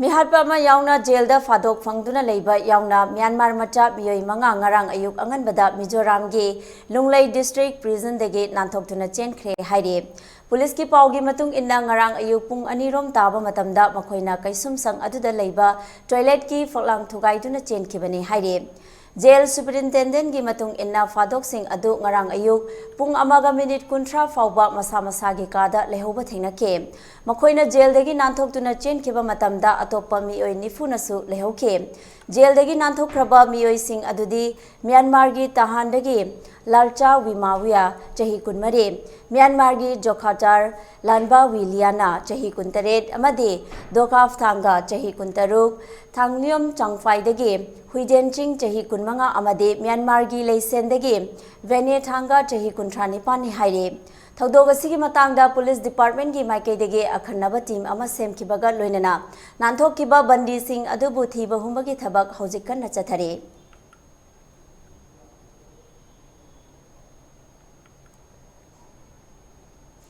Mithatpa yaona jail da phadok phangduna leiba yaona Myanmar macha bioi manga ngarang ayuk anganbada Mizoram gi Lunglei district prison dagi nanthoktuna chenkhre haire. Police ki paugi matung inna ngarang ayuk pung anirom taba matamda makhoina kaisum sang aduda leiba toilet ki faklang thugaiduna chenkhibani haire. Jail Superintendent gi matung inna phadok sing adu ngarang ayuk pung amaga minute kuntra fauba masa masa gi kada lehoba thengnake. Makhoina jail dagi nanthoktuna chenkhiba matamda atoppa mioi nifunasu lehoke. Jail dagi nanthokraba mioi sing adudi Myanmar gi tahan dagi lalcha wimawiya chahi kunmare, Myanmar gi jokhatar lanba wiliana chahi kuntaret amadi dokaf thanga chahi kuntaruk, thangliom changfai dagi huidenching chahi kunmanga amadi Myanmar gi leisen dagi vene thanga chahi kuntrani pani haire. Thawdok asigi matangda Police Department gi maikai dagi akhanaba team ama semkibaga loinana nanthokkiba bandi sing adubu thiba humbagi thabak hojik kanna chathare.